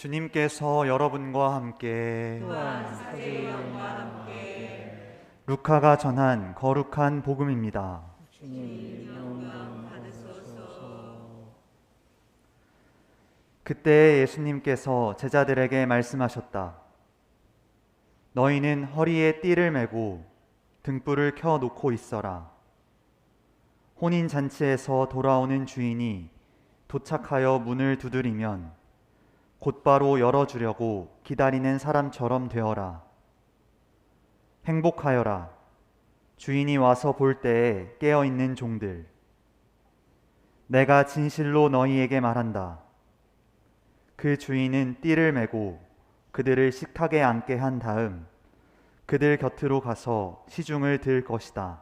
주님께서 여러분과 함께 또한 사제의 영과 함께 루카가 전한 거룩한 복음입니다. 주님 영광 받으소서. 그때 예수님께서 제자들에게 말씀하셨다. 너희는 허리에 띠를 메고 등불을 켜 놓고 있어라. 혼인잔치에서 돌아오는 주인이 도착하여 문을 두드리면 곧바로 열어주려고 기다리는 사람처럼 되어라. 행복하여라. 주인이 와서 볼 때에 깨어있는 종들. 내가 진실로 너희에게 말한다. 그 주인은 띠를 메고 그들을 식탁에 앉게 한 다음 그들 곁으로 가서 시중을 들 것이다.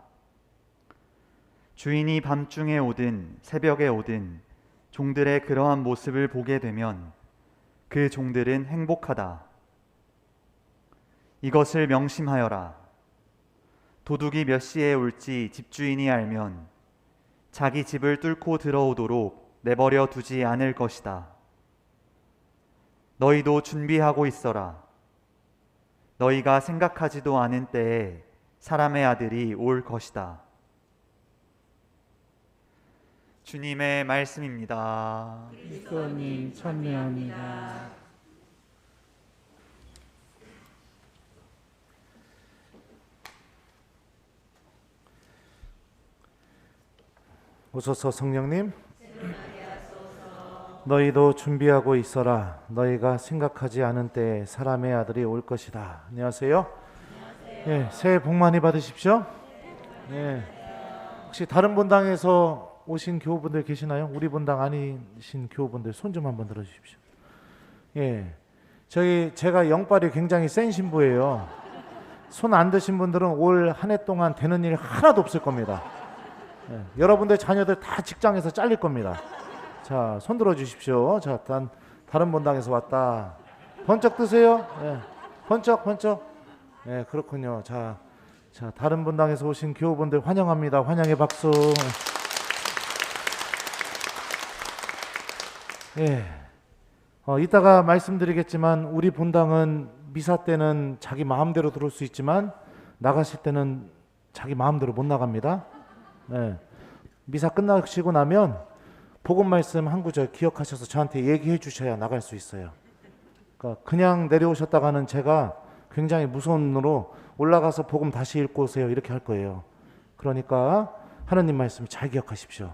주인이 밤중에 오든 새벽에 오든 종들의 그러한 모습을 보게 되면 그 종들은 행복하다. 이것을 명심하여라. 도둑이 몇 시에 올지 집주인이 알면 자기 집을 뚫고 들어오도록 내버려 두지 않을 것이다. 너희도 준비하고 있어라. 너희가 생각하지도 않은 때에 사람의 아들이 올 것이다. 주님의 말씀입니다. 그리스도님 찬미합니다. 오소서 성령님, 너희도 준비하고 있어라. 너희가 생각하지 않은 때에 사람의 아들이 올 것이다. 안녕하세요. 네, 새해 복 많이 받으십시오. 네. 혹시 다른 본당에서 오신 교우분들 계시나요? 우리 본당 아니신 교우분들 손 좀 한번 들어주십시오. 예, 제가 영빨이 굉장히 센 신부예요. 손 안 드신 분들은 올 한 해 동안 되는 일 하나도 없을 겁니다. 예, 여러분들 자녀들 다 직장에서 잘릴 겁니다. 자, 손 들어주십시오. 자, 다른 본당에서 왔다. 번쩍 드세요. 예, 번쩍. 예, 그렇군요. 자, 다른 본당에서 오신 교우분들 환영합니다. 환영의 박수. 예. 이따가 말씀드리겠지만 우리 본당은 미사 때는 자기 마음대로 들어올 수 있지만 나가실 때는 자기 마음대로 못 나갑니다. 예. 미사 끝나시고 나면 복음 말씀 한 구절 기억하셔서 저한테 얘기해 주셔야 나갈 수 있어요. 그러니까 그냥 내려오셨다가는 제가 굉장히 무서운 눈으로 올라가서 복음 다시 읽고 오세요 이렇게 할 거예요. 그러니까 하나님 말씀 잘 기억하십시오.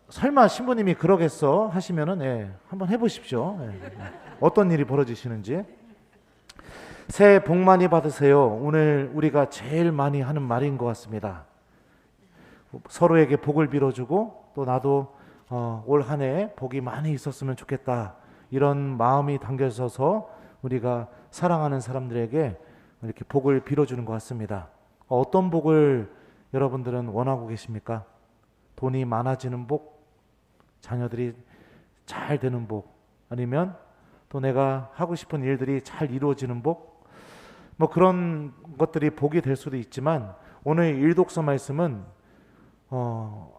설마 신부님이 그러겠어 하시면은 예, 한번 해보십시오. 예, 어떤 일이 벌어지시는지. 새해 복 많이 받으세요. 오늘 우리가 제일 많이 하는 말인 것 같습니다. 서로에게 복을 빌어주고 또 나도 올 한 해 복이 많이 있었으면 좋겠다 이런 마음이 담겨져서 우리가 사랑하는 사람들에게 이렇게 복을 빌어주는 것 같습니다. 어떤 복을 여러분들은 원하고 계십니까? 돈이 많아지는 복, 자녀들이 잘 되는 복, 아니면 또 내가 하고 싶은 일들이 잘 이루어지는 복, 뭐 그런 것들이 복이 될 수도 있지만 오늘 일독서 말씀은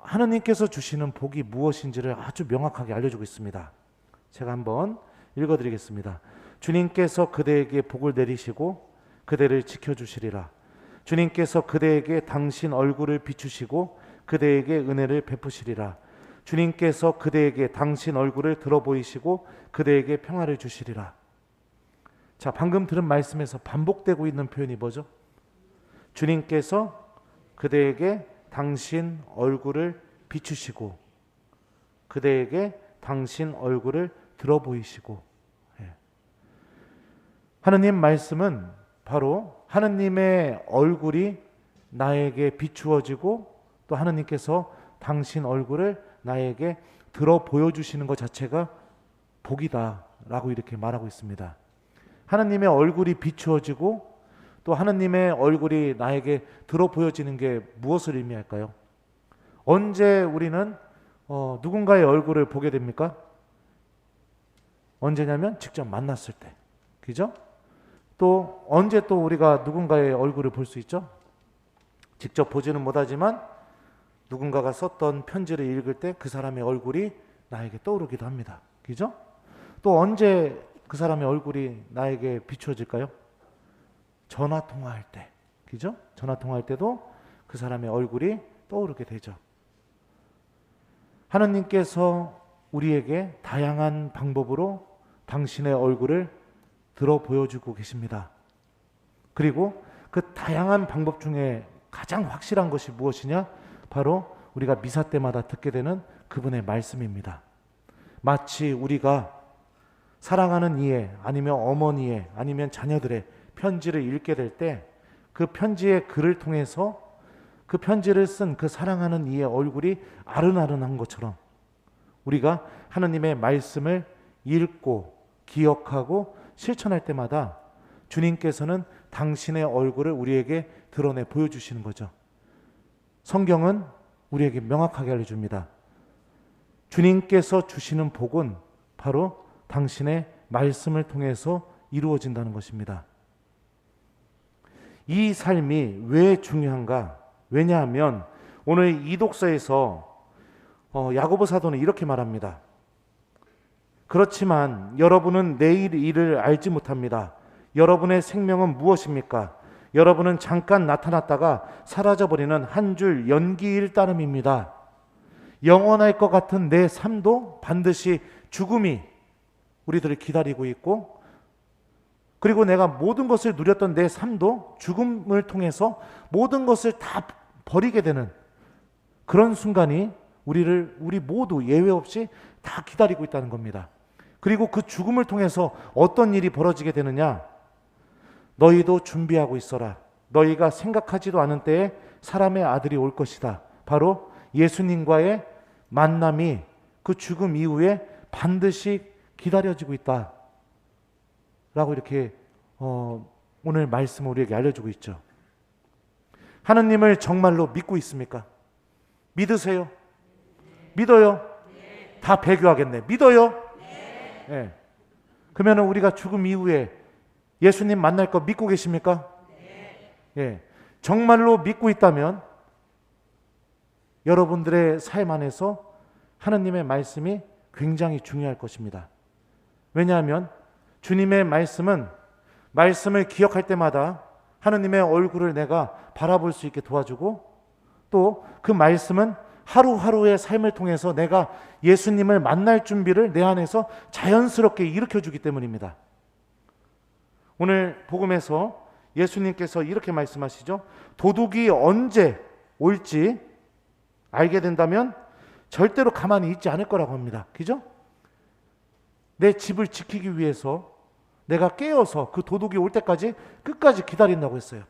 하나님께서 주시는 복이 무엇인지를 아주 명확하게 알려주고 있습니다. 제가 한번 읽어드리겠습니다. 주님께서 그대에게 복을 내리시고 그대를 지켜주시리라. 주님께서 그대에게 당신 얼굴을 비추시고 그대에게 은혜를 베푸시리라. 주님께서 그대에게 당신 얼굴을 들어보이시고 그대에게 평화를 주시리라. 자, 방금 들은 말씀에서 반복되고 있는 표현이 뭐죠? 주님께서 그대에게 당신 얼굴을 비추시고 그대에게 당신 얼굴을 들어보이시고. 예. 하느님 말씀은 바로 하느님의 얼굴이 나에게 비추어지고 또 하느님께서 당신 얼굴을 나에게 들어 보여주시는 것 자체가 복이다 라고 이렇게 말하고 있습니다. 하느님의 얼굴이 비추어지고 또 하느님의 얼굴이 나에게 들어 보여지는 게 무엇을 의미할까요? 언제 우리는 누군가의 얼굴을 보게 됩니까? 언제냐면 직접 만났을 때, 그죠? 또 언제 또 우리가 누군가의 얼굴을 볼 수 있죠? 직접 보지는 못하지만 누군가가 썼던 편지를 읽을 때 그 사람의 얼굴이 나에게 떠오르기도 합니다. 그죠? 또 언제 그 사람의 얼굴이 나에게 비추어질까요? 전화 통화할 때, 그죠? 전화 통화할 때도 그 사람의 얼굴이 떠오르게 되죠. 하나님께서 우리에게 다양한 방법으로 당신의 얼굴을 들어 보여주고 계십니다. 그리고 그 다양한 방법 중에 가장 확실한 것이 무엇이냐? 바로 우리가 미사 때마다 듣게 되는 그분의 말씀입니다. 마치 우리가 사랑하는 이의 아니면 어머니의 아니면 자녀들의 편지를 읽게 될 때 그 편지의 글을 통해서 그 편지를 쓴 그 사랑하는 이의 얼굴이 아른아른한 것처럼 우리가 하나님의 말씀을 읽고 기억하고 실천할 때마다 주님께서는 당신의 얼굴을 우리에게 드러내 보여주시는 거죠. 성경은 우리에게 명확하게 알려줍니다. 주님께서 주시는 복은 바로 당신의 말씀을 통해서 이루어진다는 것입니다. 이 삶이 왜 중요한가? 왜냐하면 오늘 이 독서에서 야고보 사도는 이렇게 말합니다. 그렇지만 여러분은 내일 일을 알지 못합니다. 여러분의 생명은 무엇입니까? 여러분은 잠깐 나타났다가 사라져버리는 한 줄 연기일 따름입니다. 영원할 것 같은 내 삶도 반드시 죽음이 우리들을 기다리고 있고, 그리고 내가 모든 것을 누렸던 내 삶도 죽음을 통해서 모든 것을 다 버리게 되는 그런 순간이 우리 모두 예외 없이 다 기다리고 있다는 겁니다. 그리고 그 죽음을 통해서 어떤 일이 벌어지게 되느냐? 너희도 준비하고 있어라. 너희가 생각하지도 않은 때에 사람의 아들이 올 것이다. 바로 예수님과의 만남이 그 죽음 이후에 반드시 기다려지고 있다 라고 이렇게 오늘 말씀을 우리에게 알려주고 있죠. 하나님을 정말로 믿고 있습니까? 믿으세요? 믿어요? 다 배교하겠네. 믿어요? 네. 그러면 우리가 죽음 이후에 예수님 만날 거 믿고 계십니까? 네. 정말로 믿고 있다면 여러분들의 삶 안에서 하나님의 말씀이 굉장히 중요할 것입니다. 왜냐하면 주님의 말씀은 말씀을 기억할 때마다 하나님의 얼굴을 내가 바라볼 수 있게 도와주고, 또 그 말씀은 하루하루의 삶을 통해서 내가 예수님을 만날 준비를 내 안에서 자연스럽게 일으켜주기 때문입니다. 오늘 복음에서 예수님께서 이렇게 말씀하시죠. 도둑이 언제 올지 알게 된다면 절대로 가만히 있지 않을 거라고 합니다. 그죠? 내 집을 지키기 위해서 내가 깨어서 그 도둑이 올 때까지 끝까지 기다린다고 했어요.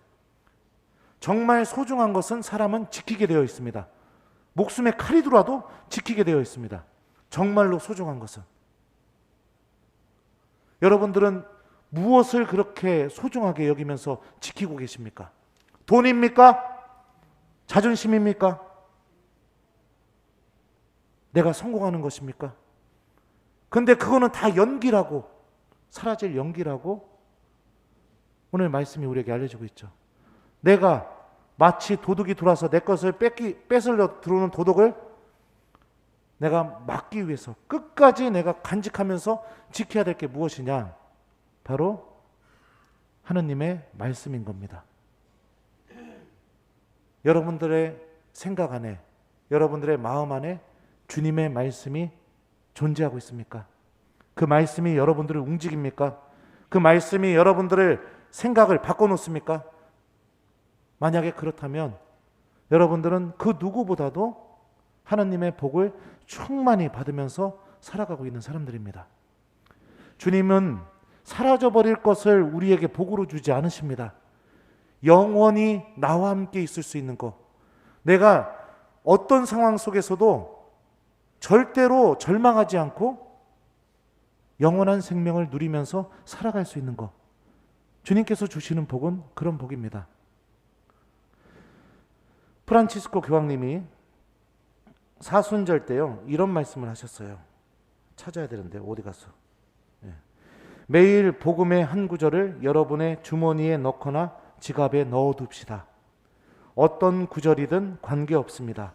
정말 소중한 것은 사람은 지키게 되어 있습니다. 목숨에 칼이 들어와도 지키게 되어 있습니다. 정말로 소중한 것은. 여러분들은 무엇을 그렇게 소중하게 여기면서 지키고 계십니까? 돈입니까? 자존심입니까? 내가 성공하는 것입니까? 근데 그거는 다 연기라고, 사라질 연기라고 오늘 말씀이 우리에게 알려주고 있죠. 내가 마치 도둑이 들어와서 내 것을 뺏으려 들어오는 도둑을 내가 막기 위해서 끝까지 내가 간직하면서 지켜야 될 게 무엇이냐? 바로 하나님의 말씀인 겁니다. 여러분들의 생각 안에, 여러분들의 마음 안에 주님의 말씀이 존재하고 있습니까? 그 말씀이 여러분들을 움직입니까? 그 말씀이 여러분들의 생각을 바꿔놓습니까? 만약에 그렇다면 여러분들은 그 누구보다도 하나님의 복을 충만히 받으면서 살아가고 있는 사람들입니다. 주님은 사라져버릴 것을 우리에게 복으로 주지 않으십니다. 영원히 나와 함께 있을 수 있는 것, 내가 어떤 상황 속에서도 절대로 절망하지 않고 영원한 생명을 누리면서 살아갈 수 있는 것, 주님께서 주시는 복은 그런 복입니다. 프란치스코 교황님이 사순절 때요 이런 말씀을 하셨어요. 찾아야 되는데 어디 갔어? 매일 복음의 한 구절을 여러분의 주머니에 넣거나 지갑에 넣어둡시다. 어떤 구절이든 관계없습니다.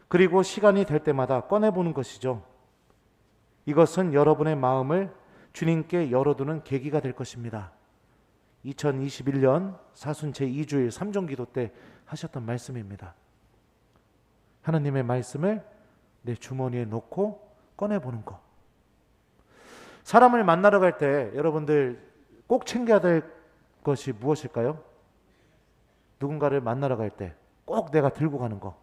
그리고 시간이 될 때마다 꺼내보는 것이죠. 이것은 여러분의 마음을 주님께 열어두는 계기가 될 것입니다. 2021년 사순 제2주일 3종기도 때 하셨던 말씀입니다. 하나님의 말씀을 내 주머니에 넣고 꺼내보는 것. 사람을 만나러 갈 때 여러분들 꼭 챙겨야 될 것이 무엇일까요? 누군가를 만나러 갈 때 꼭 내가 들고 가는 거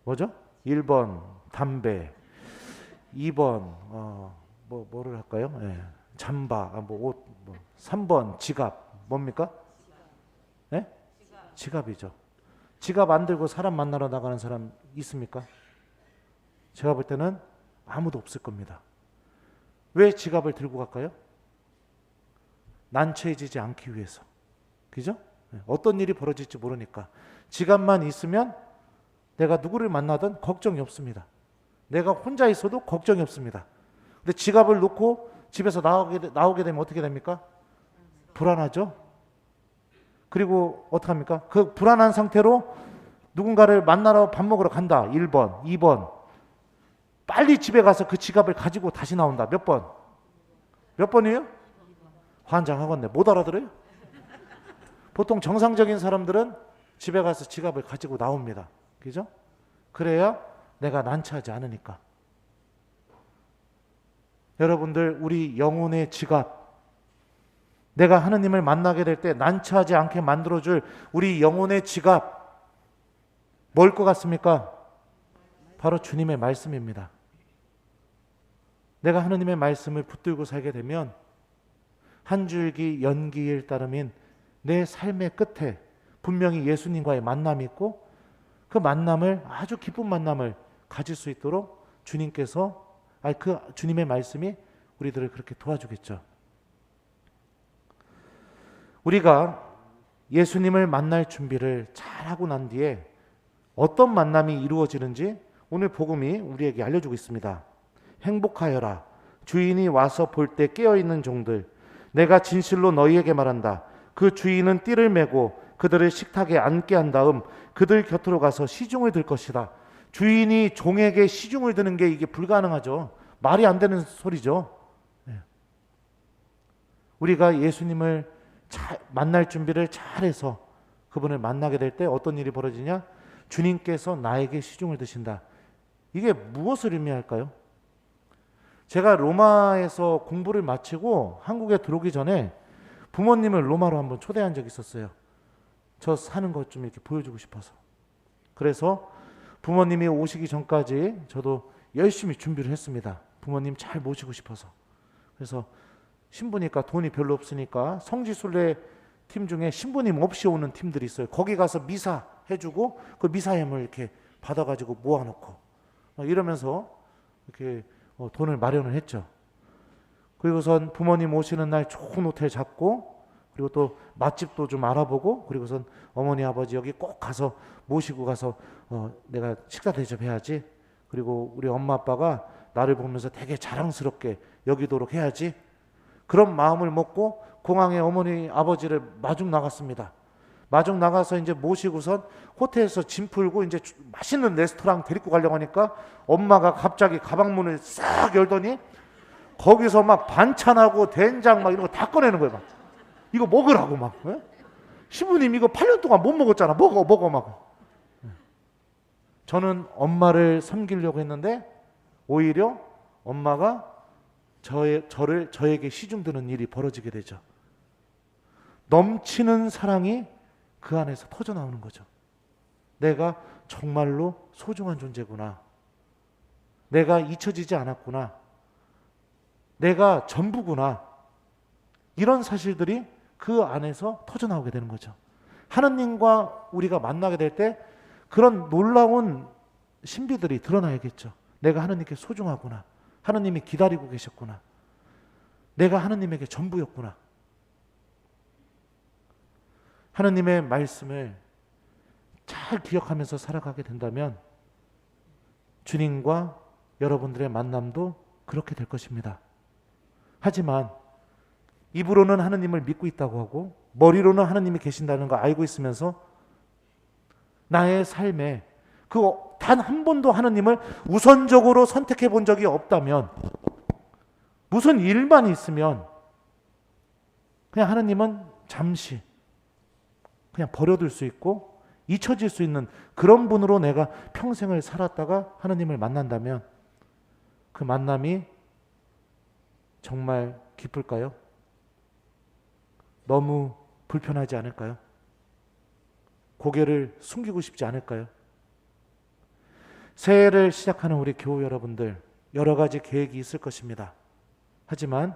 뭐죠? 1번 담배, 2번 뭐를 할까요? 잠바, 옷, 3번 지갑. 뭡니까? 네? 지갑이죠. 지갑 안 들고 사람 만나러 나가는 사람 있습니까? 제가 볼 때는 아무도 없을 겁니다. 왜 지갑을 들고 갈까요? 난처해지지 않기 위해서. 그죠? 어떤 일이 벌어질지 모르니까. 지갑만 있으면 내가 누구를 만나든 걱정이 없습니다. 내가 혼자 있어도 걱정이 없습니다. 근데 지갑을 놓고 집에서 나오게 되면 어떻게 됩니까? 불안하죠? 그리고 어떡합니까? 그 불안한 상태로 누군가를 만나러 밥 먹으러 간다. 1번, 2번. 빨리 집에 가서 그 지갑을 가지고 다시 나온다. 몇 번? 몇 번이에요? 환장하겠네. 못 알아들어요? 보통 정상적인 사람들은 집에 가서 지갑을 가지고 나옵니다. 그죠? 그래야 내가 난처하지 않으니까. 여러분들, 우리 영혼의 지갑, 내가 하느님을 만나게 될 때 난처하지 않게 만들어줄 우리 영혼의 지갑, 뭘 것 같습니까? 바로 주님의 말씀입니다. 내가 하느님의 말씀을 붙들고 살게 되면 한 줄기 연기일 따름인 내 삶의 끝에 분명히 예수님과의 만남이 있고, 그 만남을, 아주 기쁜 만남을 가질 수 있도록 그 주님의 말씀이 우리들을 그렇게 도와주겠죠. 우리가 예수님을 만날 준비를 잘하고 난 뒤에 어떤 만남이 이루어지는지 오늘 복음이 우리에게 알려주고 있습니다. 행복하여라. 주인이 와서 볼 때 깨어있는 종들. 내가 진실로 너희에게 말한다. 그 주인은 띠를 메고 그들을 식탁에 앉게 한 다음 그들 곁으로 가서 시중을 들 것이다. 주인이 종에게 시중을 드는 게 이게 불가능하죠. 말이 안 되는 소리죠. 우리가 예수님을 만날 준비를 잘해서 그분을 만나게 될 때 어떤 일이 벌어지냐? 주님께서 나에게 시중을 드신다. 이게 무엇을 의미할까요? 제가 로마에서 공부를 마치고 한국에 들어오기 전에 부모님을 로마로 한번 초대한 적이 있었어요. 저 사는 것 좀 이렇게 보여주고 싶어서. 그래서 부모님이 오시기 전까지 저도 열심히 준비를 했습니다. 부모님 잘 모시고 싶어서. 그래서 신부니까 돈이 별로 없으니까 성지순례 팀 중에 신부님 없이 오는 팀들이 있어요. 거기 가서 미사 해주고 그 미사임을 이렇게 받아가지고 모아놓고 이러면서 이렇게 돈을 마련을 했죠. 그리고선 부모님 오시는 날 좋은 호텔 잡고, 그리고 또 맛집도 좀 알아보고, 그리고선 어머니 아버지 여기 꼭 가서 모시고 가서 내가 식사 대접해야지. 그리고 우리 엄마 아빠가 나를 보면서 되게 자랑스럽게 여기도록 해야지. 그런 마음을 먹고 공항에 어머니 아버지를 마중 나갔습니다. 마중 나가서 이제 모시고선 호텔에서 짐 풀고 이제 맛있는 레스토랑 데리고 가려고 하니까 엄마가 갑자기 가방문을 싹 열더니 거기서 막 반찬하고 된장 막 이런 거 다 꺼내는 거예요. 막 이거 먹으라고 막. 시부님 이거 8년 동안 못 먹었잖아. 먹어 막. 저는 엄마를 섬기려고 했는데 오히려 엄마가 저에게 시중 드는 일이 벌어지게 되죠. 넘치는 사랑이 그 안에서 터져 나오는 거죠. 내가 정말로 소중한 존재구나. 내가 잊혀지지 않았구나. 내가 전부구나. 이런 사실들이 그 안에서 터져 나오게 되는 거죠. 하느님과 우리가 만나게 될 때 그런 놀라운 신비들이 드러나야겠죠. 내가 하느님께 소중하구나. 하느님이 기다리고 계셨구나. 내가 하느님에게 전부였구나. 하느님의 말씀을 잘 기억하면서 살아가게 된다면 주님과 여러분들의 만남도 그렇게 될 것입니다. 하지만 입으로는 하느님을 믿고 있다고 하고 머리로는 하느님이 계신다는 거 알고 있으면서 나의 삶에 그 단 한 번도 하느님을 우선적으로 선택해 본 적이 없다면, 무슨 일만 있으면 그냥 하느님은 잠시 그냥 버려둘 수 있고 잊혀질 수 있는 그런 분으로 내가 평생을 살았다가 하느님을 만난다면 그 만남이 정말 기쁠까요? 너무 불편하지 않을까요? 고개를 숙이고 싶지 않을까요? 새해를 시작하는 우리 교우 여러분들, 여러 가지 계획이 있을 것입니다. 하지만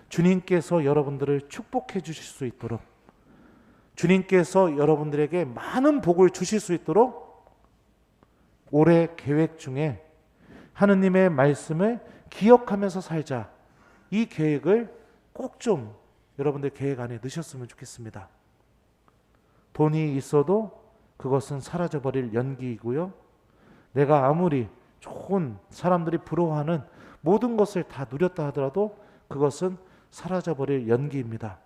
주님께서 여러분들을 축복해 주실 수 있도록, 주님께서 여러분들에게 많은 복을 주실 수 있도록 올해 계획 중에 하느님의 말씀을 기억하면서 살자, 이 계획을 꼭 좀 여러분들 계획 안에 넣으셨으면 좋겠습니다. 돈이 있어도 그것은 사라져버릴 연기이고요, 내가 아무리 좋은 사람들이 부러워하는 모든 것을 다 누렸다 하더라도 그것은 사라져버릴 연기입니다.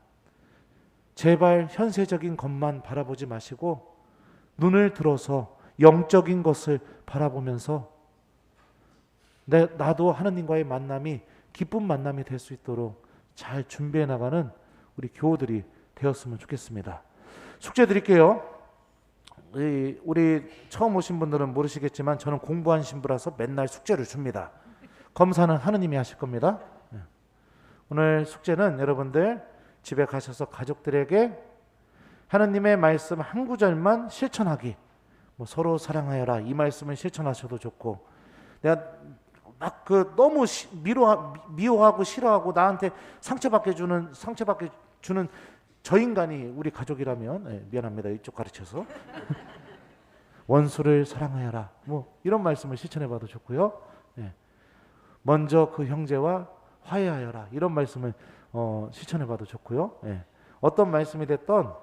제발 현세적인 것만 바라보지 마시고 눈을 들어서 영적인 것을 바라보면서 나도 하느님과의 만남이 기쁜 만남이 될 수 있도록 잘 준비해 나가는 우리 교우들이 되었으면 좋겠습니다. 숙제 드릴게요. 우리 처음 오신 분들은 모르시겠지만 저는 공부한 신부라서 맨날 숙제를 줍니다. 검사는 하느님이 하실 겁니다. 오늘 숙제는 여러분들 집에 가셔서 가족들에게 하느님의 말씀 한 구절만 실천하기. 뭐 서로 사랑하여라, 이 말씀을 실천하셔도 좋고, 내가 막 너무 미워하고 싫어하고 나한테 상처받게 주는 저 인간이 우리 가족이라면, 미안합니다, 이쪽 가르쳐서 원수를 사랑하여라, 뭐 이런 말씀을 실천해봐도 좋고요. 먼저 그 형제와 화해하여라, 이런 말씀을 실천해봐도 좋고요. 어떤 말씀이 됐던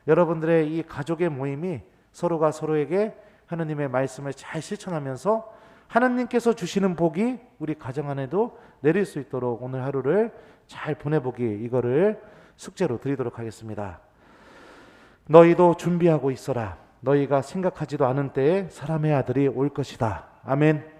여러분들의 이 가족의 모임이 서로가 서로에게 하느님의 말씀을 잘 실천하면서 하나님께서 주시는 복이 우리 가정 안에도 내릴 수 있도록 오늘 하루를 잘 보내보기, 이거를 숙제로 드리도록 하겠습니다. 너희도 준비하고 있어라. 너희가 생각하지도 않은 때에 사람의 아들이 올 것이다. 아멘.